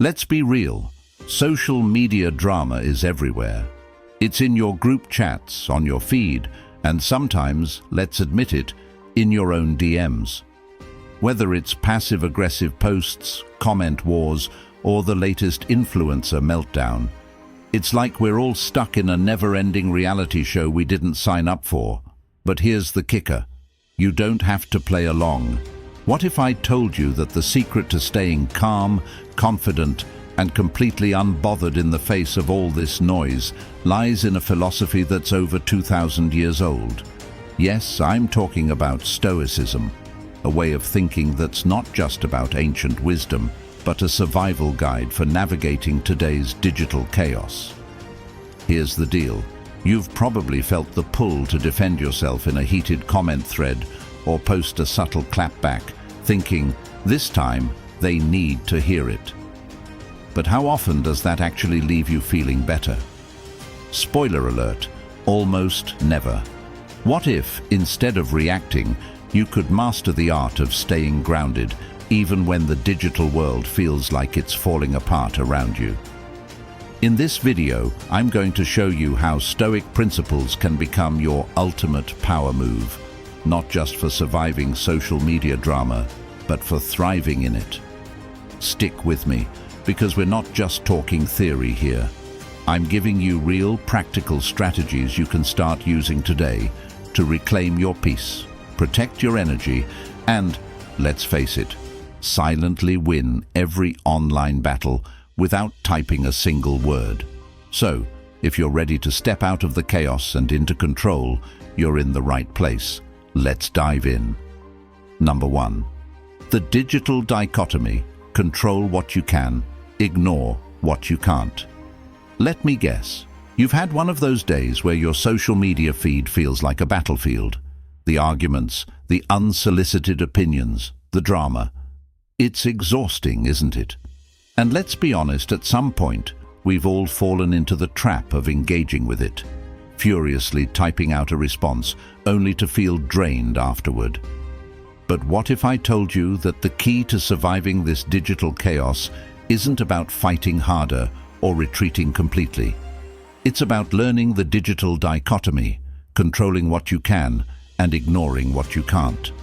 Let's be real. Social media drama is everywhere. It's in your group chats, on your feed, and sometimes, let's admit it, in your own DMs. Whether it's passive-aggressive posts, comment wars, or the latest influencer meltdown, it's like we're all stuck in a never-ending reality show we didn't sign up for. But here's the kicker. You don't have to play along. What if I told you that the secret to staying calm, confident, and completely unbothered in the face of all this noise lies in a philosophy that's over 2,000 years old? Yes, I'm talking about Stoicism, a way of thinking that's not just about ancient wisdom, but a survival guide for navigating today's digital chaos. Here's the deal. You've probably felt the pull to defend yourself in a heated comment thread or post a subtle clapback, thinking, this time they need to hear it. But how often does that actually leave you feeling better? Spoiler alert, almost never. What if, instead of reacting, you could master the art of staying grounded, even when the digital world feels like it's falling apart around you? In this video, I'm going to show you how Stoic principles can become your ultimate power move, not just for surviving social media drama, but for thriving in it. Stick with me, because we're not just talking theory here. I'm giving you real, practical strategies you can start using today to reclaim your peace, protect your energy, and, let's face it, silently win every online battle without typing a single word. So, if you're ready to step out of the chaos and into control, you're in the right place. Let's dive in. Number 1. The digital dichotomy. Control what you can, ignore what you can't. Let me guess. You've had one of those days where your social media feed feels like a battlefield. The arguments, the unsolicited opinions, the drama. It's exhausting, isn't it? And let's be honest, at some point, we've all fallen into the trap of engaging with it, furiously typing out a response, only to feel drained afterward. But what if I told you that the key to surviving this digital chaos isn't about fighting harder or retreating completely? It's about learning the digital dichotomy, controlling what you can and ignoring what you can't.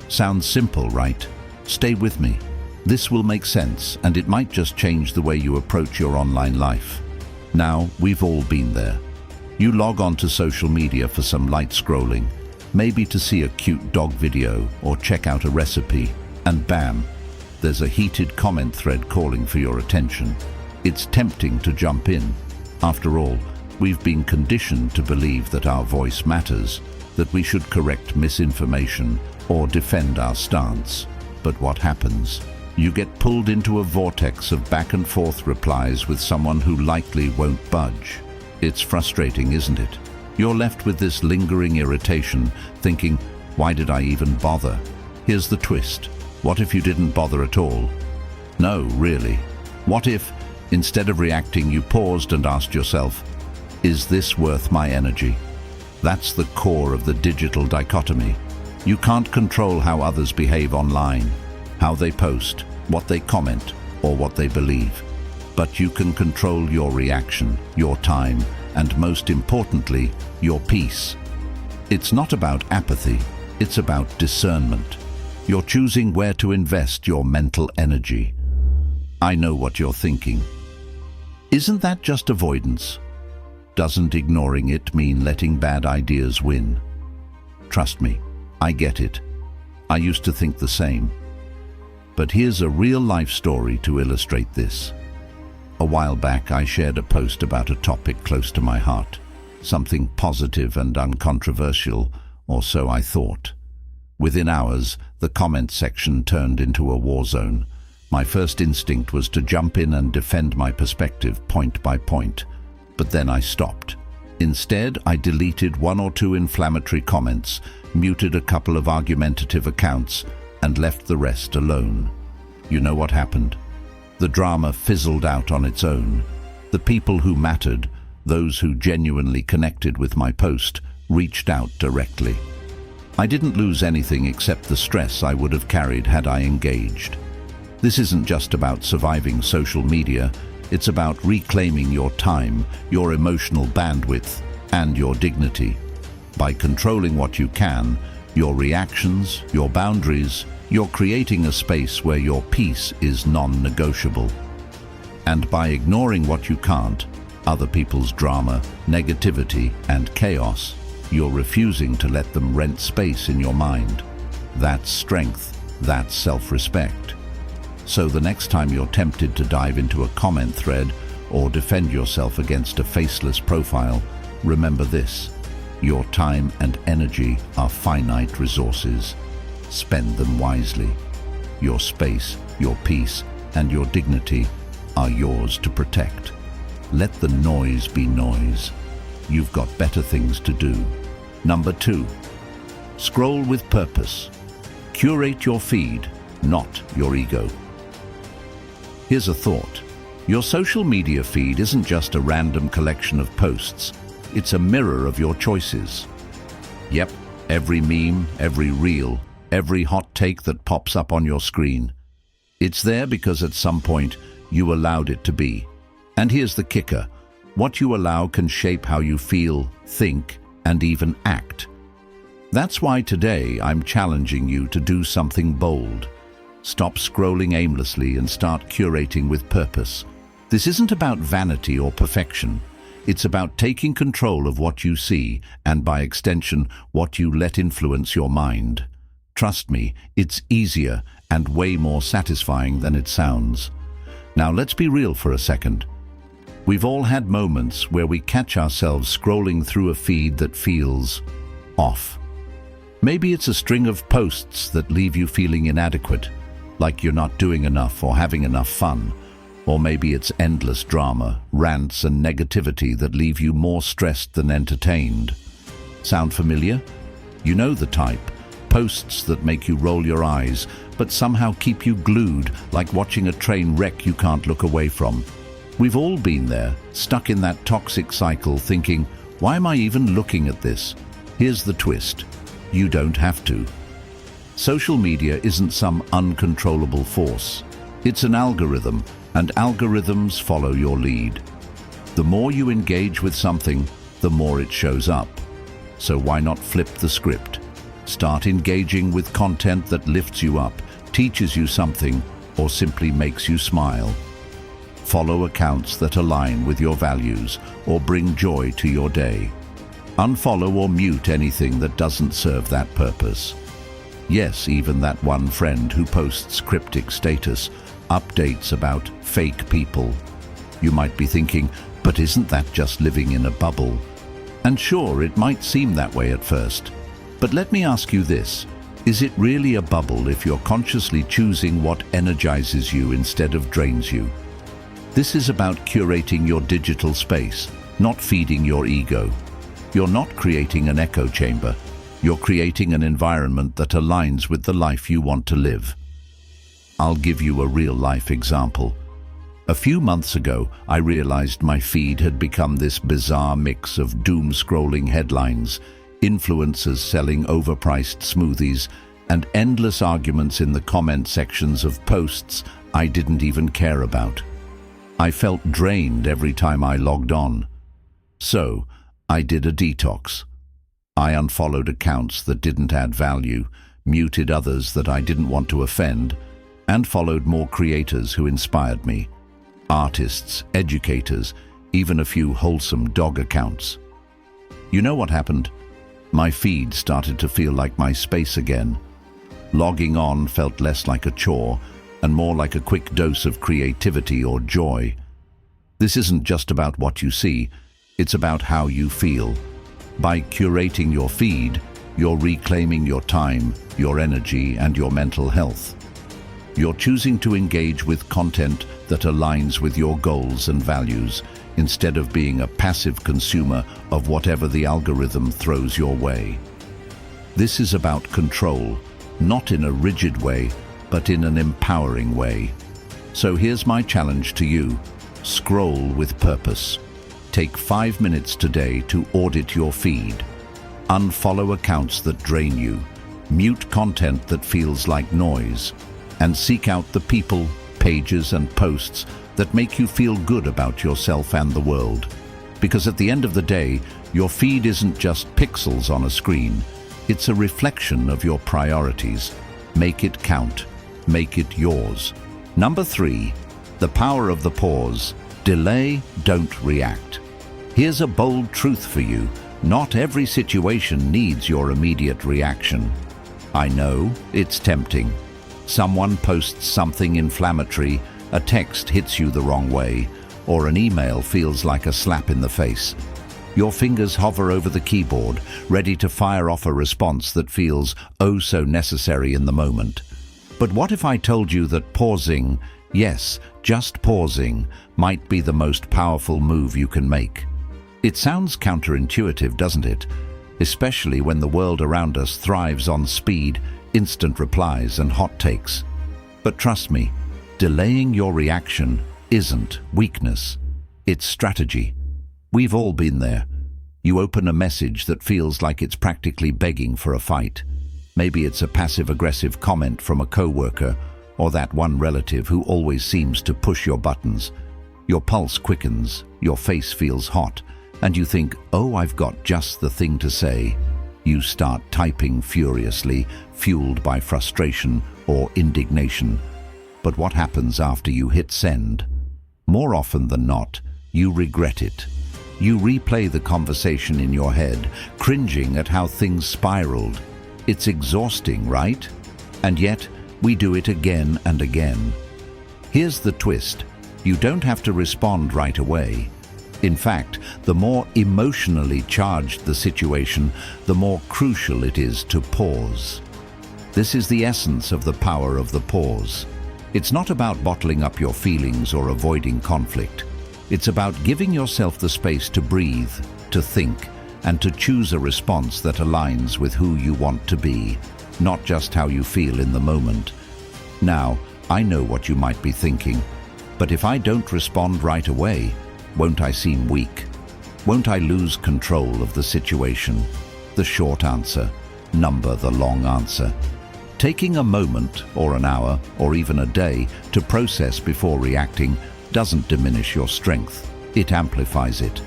Sounds simple, right? Stay with me. This will make sense, and it might just change the way you approach your online life. Now, we've all been there. You log on to social media for some light scrolling, maybe to see a cute dog video or check out a recipe, and bam, there's a heated comment thread calling for your attention. It's tempting to jump in. After all, we've been conditioned to believe that our voice matters, that we should correct misinformation or defend our stance. But what happens? You get pulled into a vortex of back-and-forth replies with someone who likely won't budge. It's frustrating, isn't it? You're left with this lingering irritation, thinking, why did I even bother? Here's the twist. What if you didn't bother at all? No, really. What if, instead of reacting, you paused and asked yourself, is this worth my energy? That's the core of the digital dichotomy. You can't control how others behave online, how they post, what they comment, or what they believe. But you can control your reaction, your time, and most importantly, your peace. It's not about apathy, it's about discernment. You're choosing where to invest your mental energy. I know what you're thinking. Isn't that just avoidance? Doesn't ignoring it mean letting bad ideas win? Trust me, I get it. I used to think the same. But here's a real-life story to illustrate this. A while back, I shared a post about a topic close to my heart, something positive and uncontroversial, or so I thought. Within hours, the comment section turned into a war zone. My first instinct was to jump in and defend my perspective point by point, but then I stopped. Instead, I deleted 1 or 2 inflammatory comments, muted a couple of argumentative accounts, and left the rest alone. You know what happened? The drama fizzled out on its own. The people who mattered, those who genuinely connected with my post, reached out directly. I didn't lose anything except the stress I would have carried had I engaged. This isn't just about surviving social media, it's about reclaiming your time, your emotional bandwidth, and your dignity. By controlling what you can, your reactions, your boundaries, you're creating a space where your peace is non-negotiable. And by ignoring what you can't, other people's drama, negativity, and chaos, you're refusing to let them rent space in your mind. That's strength, that's self-respect. So the next time you're tempted to dive into a comment thread or defend yourself against a faceless profile, remember this: your time and energy are finite resources. Spend them wisely. Your space, your peace, and your dignity are yours to protect. Let the noise be noise. You've got better things to do. Number 2, scroll with purpose. Curate your feed, not your ego. Here's a thought. Your social media feed isn't just a random collection of posts. It's a mirror of your choices. Yep, every meme, every reel, every hot take that pops up on your screen. It's there because at some point you allowed it to be. And here's the kicker. What you allow can shape how you feel, think, and even act. That's why today I'm challenging you to do something bold. Stop scrolling aimlessly and start curating with purpose. This isn't about vanity or perfection. It's about taking control of what you see and, by extension, what you let influence your mind. Trust me, it's easier and way more satisfying than it sounds. Now let's be real for a second. We've all had moments where we catch ourselves scrolling through a feed that feels off. Maybe it's a string of posts that leave you feeling inadequate, like you're not doing enough or having enough fun. Or maybe it's endless drama, rants and negativity that leave you more stressed than entertained. Sound familiar? You know the type. Posts that make you roll your eyes, but somehow keep you glued, like watching a train wreck you can't look away from. We've all been there, stuck in that toxic cycle, thinking, why am I even looking at this? Here's the twist. You don't have to. Social media isn't some uncontrollable force. It's an algorithm, and algorithms follow your lead. The more you engage with something, the more it shows up. So why not flip the script? Start engaging with content that lifts you up, teaches you something, or simply makes you smile. Follow accounts that align with your values or bring joy to your day. Unfollow or mute anything that doesn't serve that purpose. Yes, even that one friend who posts cryptic status updates about fake people. You might be thinking, but isn't that just living in a bubble? And sure, it might seem that way at first. But let me ask you this. Is it really a bubble if you're consciously choosing what energizes you instead of drains you? This is about curating your digital space, not feeding your ego. You're not creating an echo chamber. You're creating an environment that aligns with the life you want to live. I'll give you a real-life example. A few months ago, I realized my feed had become this bizarre mix of doom-scrolling headlines, influencers selling overpriced smoothies, and endless arguments in the comment sections of posts I didn't even care about. I felt drained every time I logged on. So, I did a detox. I unfollowed accounts that didn't add value, muted others that I didn't want to offend, and followed more creators who inspired me. Artists, educators, even a few wholesome dog accounts. You know what happened? My feed started to feel like my space again. Logging on felt less like a chore and more like a quick dose of creativity or joy. This isn't just about what you see, it's about how you feel. By curating your feed, you're reclaiming your time, your energy, and your mental health. You're choosing to engage with content that aligns with your goals and values, instead of being a passive consumer of whatever the algorithm throws your way. This is about control, not in a rigid way, but in an empowering way. So here's my challenge to you. Scroll with purpose. Take 5 minutes today to audit your feed. Unfollow accounts that drain you, mute content that feels like noise, and seek out the people, pages and posts that make you feel good about yourself and the world. Because at the end of the day, your feed isn't just pixels on a screen. It's a reflection of your priorities. Make it count. Make it yours. Number 3, the power of the pause. Delay, don't react. Here's a bold truth for you. Not every situation needs your immediate reaction. I know, it's tempting. Someone posts something inflammatory, a text hits you the wrong way, or an email feels like a slap in the face. Your fingers hover over the keyboard, ready to fire off a response that feels oh so necessary in the moment. But what if I told you that pausing, yes, just pausing, might be the most powerful move you can make? It sounds counterintuitive, doesn't it? Especially when the world around us thrives on speed, instant replies, and hot takes. But trust me, delaying your reaction isn't weakness. It's strategy. We've all been there. You open a message that feels like it's practically begging for a fight. Maybe it's a passive-aggressive comment from a coworker or that one relative who always seems to push your buttons. Your pulse quickens, your face feels hot, and you think, oh, I've got just the thing to say. You start typing furiously, fueled by frustration or indignation. But what happens after you hit send? More often than not, you regret it. You replay the conversation in your head, cringing at how things spiraled. It's exhausting, right? And yet, we do it again and again. Here's the twist. You don't have to respond right away. In fact, the more emotionally charged the situation, the more crucial it is to pause. This is the essence of the power of the pause. It's not about bottling up your feelings or avoiding conflict. It's about giving yourself the space to breathe, to think, and to choose a response that aligns with who you want to be, not just how you feel in the moment. Now, I know what you might be thinking, but if I don't respond right away, won't I seem weak? Won't I lose control of the situation? The short answer, number the long answer. Taking a moment, or an hour, or even a day to process before reacting doesn't diminish your strength, it amplifies it.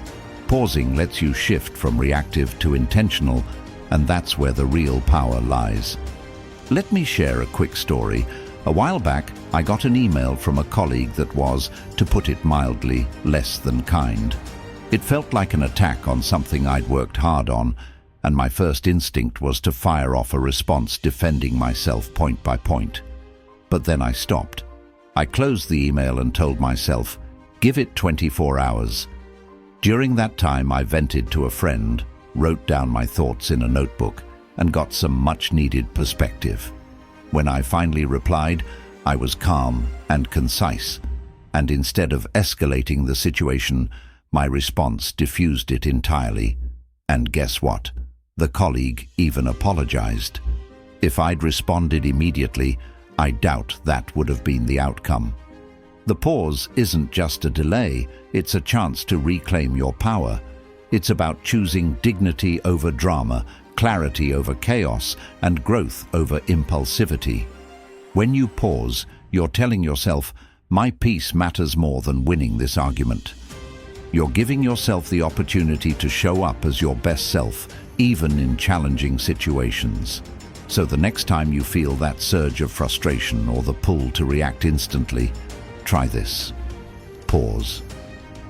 Pausing lets you shift from reactive to intentional, and that's where the real power lies. Let me share a quick story. A while back, I got an email from a colleague that was, to put it mildly, less than kind. It felt like an attack on something I'd worked hard on, and my first instinct was to fire off a response defending myself point by point. But then I stopped. I closed the email and told myself, give it 24 hours. During that time, I vented to a friend, wrote down my thoughts in a notebook, and got some much-needed perspective. When I finally replied, I was calm and concise, and instead of escalating the situation, my response diffused it entirely. And guess what? The colleague even apologized. If I'd responded immediately, I doubt that would have been the outcome. The pause isn't just a delay, it's a chance to reclaim your power. It's about choosing dignity over drama, clarity over chaos, and growth over impulsivity. When you pause, you're telling yourself, my peace matters more than winning this argument. You're giving yourself the opportunity to show up as your best self, even in challenging situations. So the next time you feel that surge of frustration or the pull to react instantly, try this. Pause.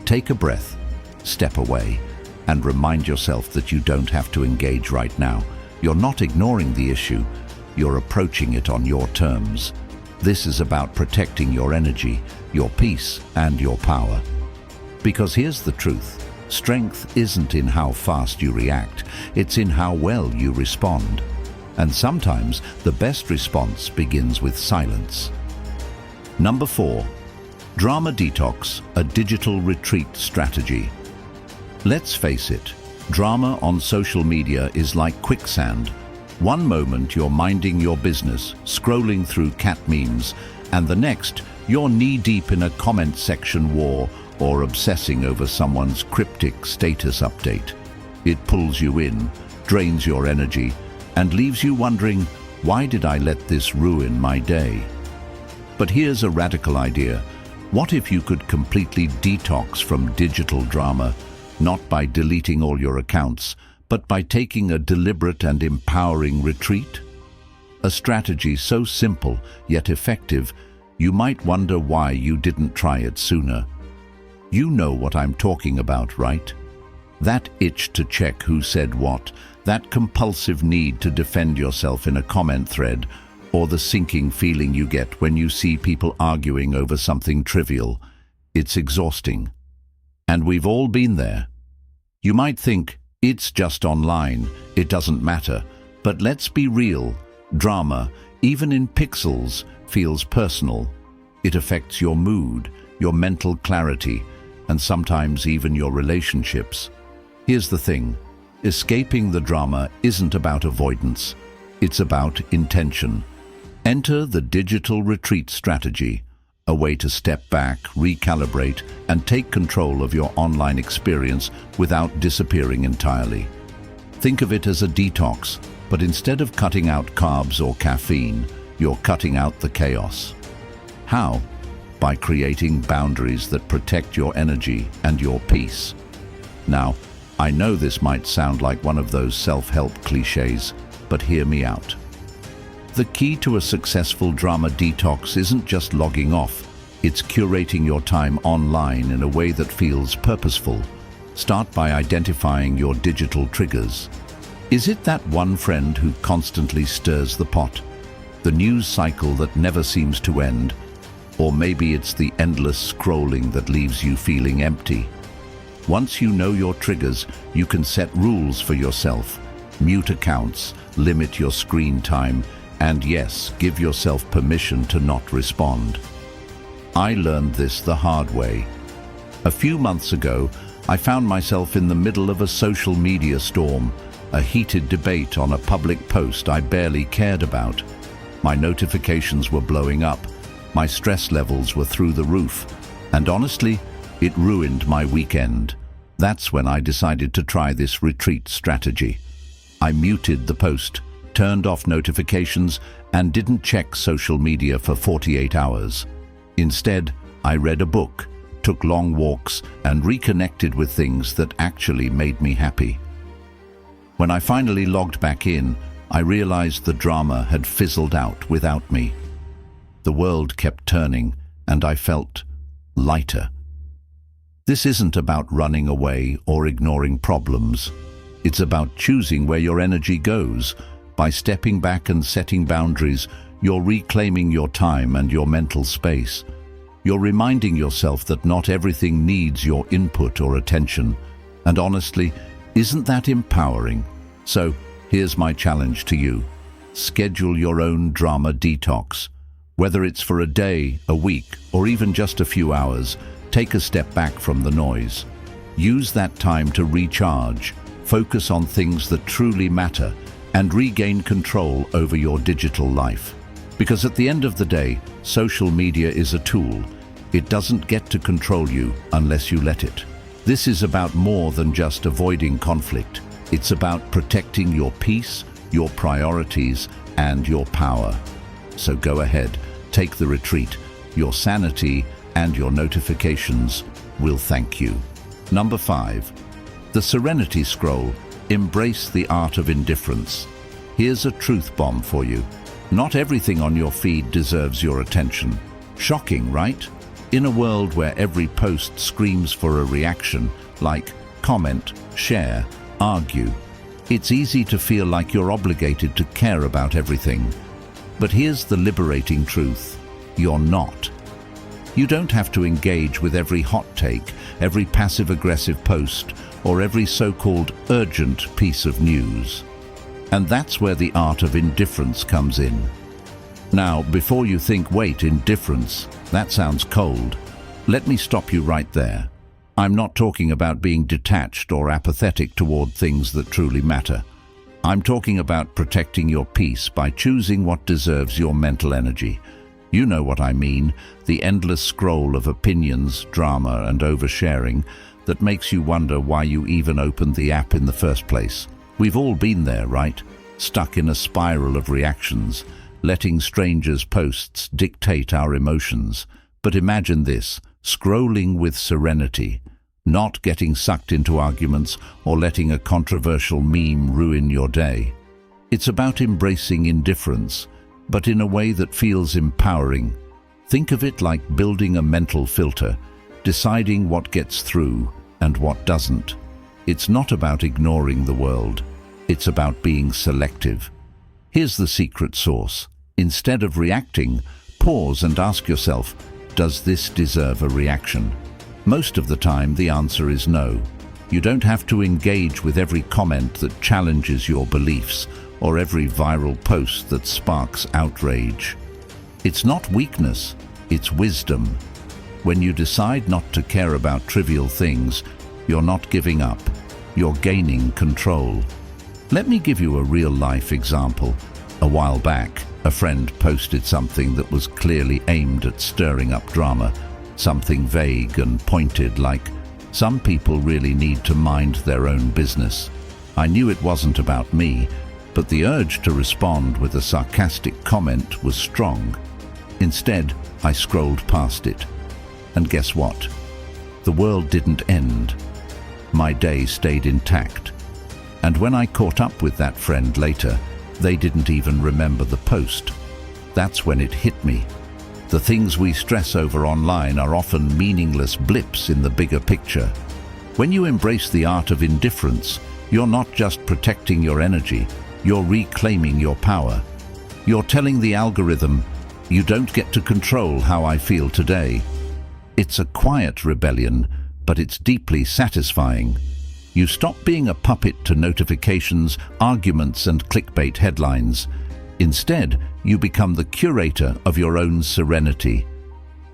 Take a breath, step away, and remind yourself that you don't have to engage right now. You're not ignoring the issue, you're approaching it on your terms. This is about protecting your energy, your peace, and your power. Because here's the truth, strength isn't in how fast you react, it's in how well you respond. And sometimes the best response begins with silence. Number 4, drama detox, a digital retreat strategy. Let's face it, drama on social media is like quicksand. One moment you're minding your business, scrolling through cat memes, and the next you're knee-deep in a comment section war or obsessing over someone's cryptic status update. It pulls you in, drains your energy, and leaves you wondering, why did I let this ruin my day? But here's a radical idea. What if you could completely detox from digital drama, not by deleting all your accounts, but by taking a deliberate and empowering retreat? A strategy so simple yet effective, you might wonder why you didn't try it sooner. You know what I'm talking about, right? That itch to check who said what, that compulsive need to defend yourself in a comment thread, or the sinking feeling you get when you see people arguing over something trivial. It's exhausting. And we've all been there. You might think, it's just online, it doesn't matter. But let's be real. Drama, even in pixels, feels personal. It affects your mood, your mental clarity, and sometimes even your relationships. Here's the thing. Escaping the drama isn't about avoidance. It's about intention. Enter the digital retreat strategy, a way to step back, recalibrate, and take control of your online experience without disappearing entirely. Think of it as a detox, but instead of cutting out carbs or caffeine, you're cutting out the chaos. How? By creating boundaries that protect your energy and your peace. Now, I know this might sound like one of those self-help cliches, but hear me out. The key to a successful drama detox isn't just logging off, it's curating your time online in a way that feels purposeful. Start by identifying your digital triggers. Is it that one friend who constantly stirs the pot? The news cycle that never seems to end? Or maybe it's the endless scrolling that leaves you feeling empty? Once you know your triggers, you can set rules for yourself. Mute accounts, limit your screen time, and yes, give yourself permission to not respond. I learned this the hard way. A few months ago, I found myself in the middle of a social media storm, a heated debate on a public post I barely cared about. My notifications were blowing up, my stress levels were through the roof, and honestly, it ruined my weekend. That's when I decided to try this retreat strategy. I muted the post, turned off notifications, and didn't check social media for 48 hours. Instead, I read a book, took long walks, and reconnected with things that actually made me happy. When I finally logged back in, I realized the drama had fizzled out without me. The world kept turning, and I felt lighter. This isn't about running away or ignoring problems. It's about choosing where your energy goes. By stepping back and setting boundaries, you're reclaiming your time and your mental space. You're reminding yourself that not everything needs your input or attention. And honestly, isn't that empowering? So, here's my challenge to you. Schedule your own drama detox. Whether it's for a day, a week, or even just a few hours, take a step back from the noise. Use that time to recharge, focus on things that truly matter, and regain control over your digital life. Because at the end of the day, social media is a tool. It doesn't get to control you unless you let it. This is about more than just avoiding conflict. It's about protecting your peace, your priorities, and your power. So go ahead, take the retreat. Your sanity and your notifications will thank you. Number 5. The Serenity Scroll. Embrace the art of indifference. Here's a truth bomb for you. Not everything on your feed deserves your attention. Shocking, right? In a world where every post screams for a reaction, like comment, share, argue, it's easy to feel like you're obligated to care about everything. But here's the liberating truth. You're not. You don't have to engage with every hot take, every passive-aggressive post, or every so-called urgent piece of news. And that's where the art of indifference comes in. Now, before you think, wait, indifference, that sounds cold. Let me stop you right there. I'm not talking about being detached or apathetic toward things that truly matter. I'm talking about protecting your peace by choosing what deserves your mental energy. You know what I mean, the endless scroll of opinions, drama, and oversharing that makes you wonder why you even opened the app in the first place. We've all been there, right? Stuck in a spiral of reactions, letting strangers' posts dictate our emotions. But imagine this, scrolling with serenity, not getting sucked into arguments or letting a controversial meme ruin your day. It's about embracing indifference, but in a way that feels empowering. Think of it like building a mental filter, deciding what gets through and what doesn't. It's not about ignoring the world. It's about being selective. Here's the secret sauce. Instead of reacting, pause and ask yourself, does this deserve a reaction? Most of the time, the answer is no. You don't have to engage with every comment that challenges your beliefs or every viral post that sparks outrage. It's not weakness, it's wisdom. When you decide not to care about trivial things, you're not giving up, you're gaining control. Let me give you a real-life example. A while back, a friend posted something that was clearly aimed at stirring up drama, something vague and pointed like, "Some people really need to mind their own business." I knew it wasn't about me, but the urge to respond with a sarcastic comment was strong. Instead, I scrolled past it. And guess what? The world didn't end. My day stayed intact. And when I caught up with that friend later, they didn't even remember the post. That's when it hit me. The things we stress over online are often meaningless blips in the bigger picture. When you embrace the art of indifference, you're not just protecting your energy, you're reclaiming your power. You're telling the algorithm, you don't get to control how I feel today. It's a quiet rebellion, but it's deeply satisfying. You stop being a puppet to notifications, arguments, and clickbait headlines. Instead, you become the curator of your own serenity.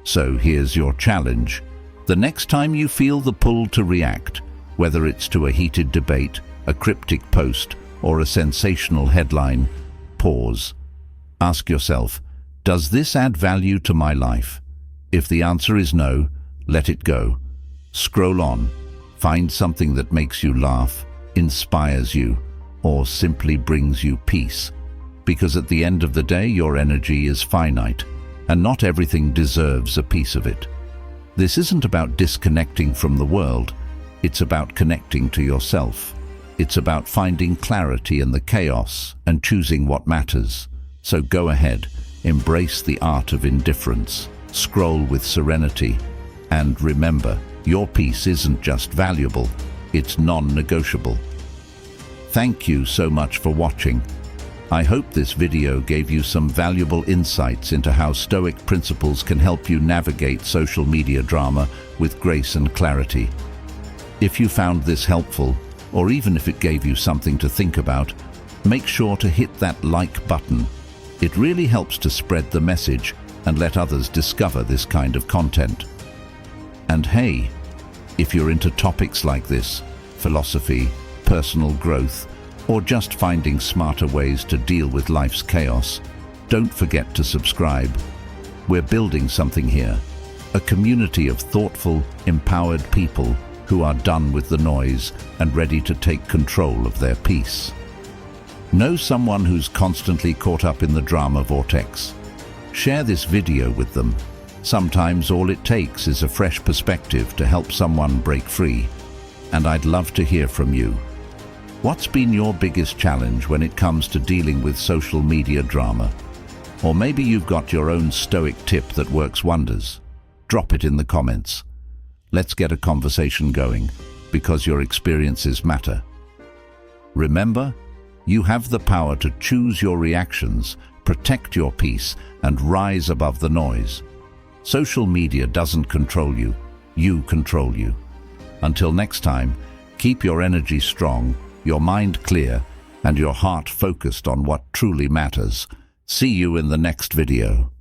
So here's your challenge. The next time you feel the pull to react, whether it's to a heated debate, a cryptic post, or a sensational headline, pause. Ask yourself, does this add value to my life? If the answer is no, let it go. Scroll on. Find something that makes you laugh, inspires you, or simply brings you peace. Because at the end of the day, your energy is finite, and not everything deserves a piece of it. This isn't about disconnecting from the world. It's about connecting to yourself. It's about finding clarity in the chaos and choosing what matters. So go ahead, embrace the art of indifference, scroll with serenity, and remember, your peace isn't just valuable, it's non-negotiable. Thank you so much for watching. I hope this video gave you some valuable insights into how Stoic principles can help you navigate social media drama with grace and clarity. If you found this helpful, or even if it gave you something to think about, make sure to hit that like button. It really helps to spread the message and let others discover this kind of content. And hey, if you're into topics like this, philosophy, personal growth, or just finding smarter ways to deal with life's chaos, don't forget to subscribe. We're building something here, a community of thoughtful, empowered people who are done with the noise and ready to take control of their peace. Know someone who's constantly caught up in the drama vortex? Share this video with them. Sometimes all it takes is a fresh perspective to help someone break free. And I'd love to hear from you. What's been your biggest challenge when it comes to dealing with social media drama? Or maybe you've got your own Stoic tip that works wonders. Drop it in the comments. Let's get a conversation going, because your experiences matter. Remember, you have the power to choose your reactions, protect your peace, and rise above the noise. Social media doesn't control you, you control you. Until next time, keep your energy strong, your mind clear, and your heart focused on what truly matters. See you in the next video.